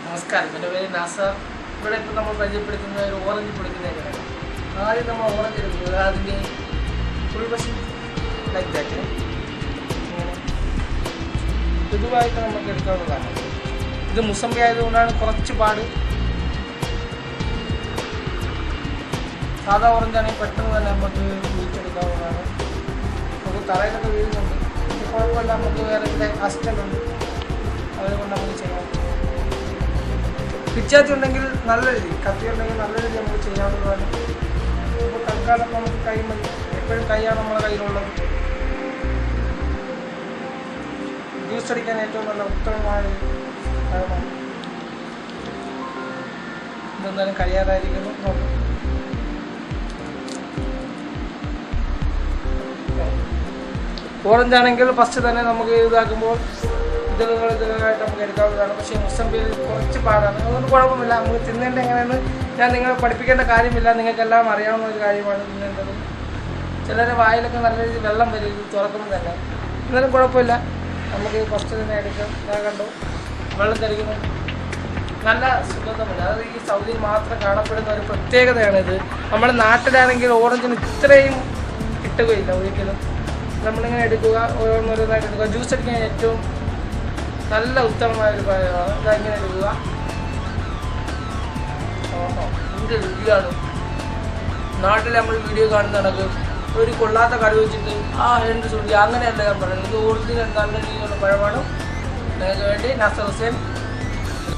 നമസ്കാരം, എൻ്റെ പേര് നാസർ. ഇവിടെ ഇപ്പോൾ നമ്മൾ പരിചയപ്പെടുത്തുന്ന ഒരു ഓറഞ്ച് പൊളിക്കുന്നതിനാണ്. ആദ്യം നമ്മൾ ഓറഞ്ച് എടുക്കുന്നത് അതിൻ്റെ ഉൾവശം ലൈക്ക് ദാറ്റ് പൊതുവായിട്ട് നമുക്ക് എടുക്കാവുന്നതാണ്. ഇത് മുസമ്പി ആയതുകൊണ്ടാണ് കുറച്ച് പാട്. സാധാ ഓറഞ്ചാണെങ്കിൽ പെട്ടെന്ന് തന്നെ നമുക്ക് കുഴിച്ചെടുക്കാവുന്നതാണ്. നമുക്ക് തറയിലൊക്കെ വീഴുന്നുണ്ട്. കുഴപ്പമില്ല, നമുക്ക് വേറെ ഇവിടെ അസിസ്റ്റൻ്റ് ഉണ്ട്, അതുകൊണ്ട് നമുക്ക് ചെയ്യാം. പിച്ചാത്തി ഉണ്ടെങ്കിൽ നല്ല രീതി, കത്തി ഉണ്ടെങ്കിൽ നല്ല രീതി നമുക്ക് ചെയ്യാവുന്നതാണ്. ഇപ്പോൾ തൽക്കാലം നമുക്ക് കൈ മതി, എപ്പോഴും കൈയാണ് നമ്മുടെ കയ്യിലുള്ളത്. ജ്യൂസ് അടിക്കാൻ ഏറ്റവും നല്ല ഉത്തമമായ കാര്യമാണ്. ഇതെന്തായാലും കഴിയാതായിരിക്കുന്നു. നോക്കാം. ഓറഞ്ച് ആണെങ്കിൽ ഫസ്റ്റ് തന്നെ നമുക്ക് ഇതാക്കുമ്പോൾ ഇതിലായിട്ട് നമുക്ക് എടുക്കാവുന്നതാണ്. പക്ഷേ മുസമ്പിയിൽ കുറച്ച് പാടാണ്. അതുകൊണ്ട് കുഴപ്പമില്ല, നമുക്ക് തിന്നേണ്ട എങ്ങനെയെന്ന് ഞാൻ നിങ്ങളെ പഠിപ്പിക്കേണ്ട കാര്യമില്ല. നിങ്ങൾക്കെല്ലാം അറിയാവുന്ന ഒരു കാര്യമാണ് തിന്നേണ്ടത്. ചിലരുടെ വായിലൊക്കെ നല്ല രീതിയിൽ വെള്ളം വരും ഇത് തുറക്കുമ്പോൾ തന്നെ. എന്നാലും കുഴപ്പമില്ല, നമുക്ക് ഫസ്റ്റ് തന്നെ എടുക്കാം. ഞാൻ കണ്ടു വെള്ളം തെളിക്കുന്നു, നല്ല സുഗന്ധമില്ല. അത് ഈ സൗദിയിൽ മാത്രം കാണപ്പെടുന്ന ഒരു പ്രത്യേകതയാണിത്. നമ്മുടെ നാട്ടിലാണെങ്കിൽ ഓറഞ്ചിന് ഇത്രയും കിട്ടുകയില്ല ഒരിക്കലും. നമ്മളിങ്ങനെ എടുക്കുക, ഓരോന്നോരോന്നായിട്ട് എടുക്കുക. ജ്യൂസ് അടിക്കാൻ ഏറ്റവും നല്ല ഉത്തമമായ ഒരു കാര്യമാണ്. ഇതങ്ങനെ എടുക്കുക. ഇതിൻ്റെ രുചിയാണ്. നാട്ടിൽ നമ്മൾ വീഡിയോ കാണുന്ന കണക്ക് ഒരു കൊള്ളാത്ത കറി വെച്ചിട്ട് എന്ത് സുഖി അങ്ങനെയല്ല ഞാൻ പറയുന്നത്. ഇത് ഒറിജിനൽ നല്ല രീതിയിലുള്ള പഴമാണ്. നിങ്ങൾക്ക് വേണ്ടി നാസർ ഹുസൈൻ.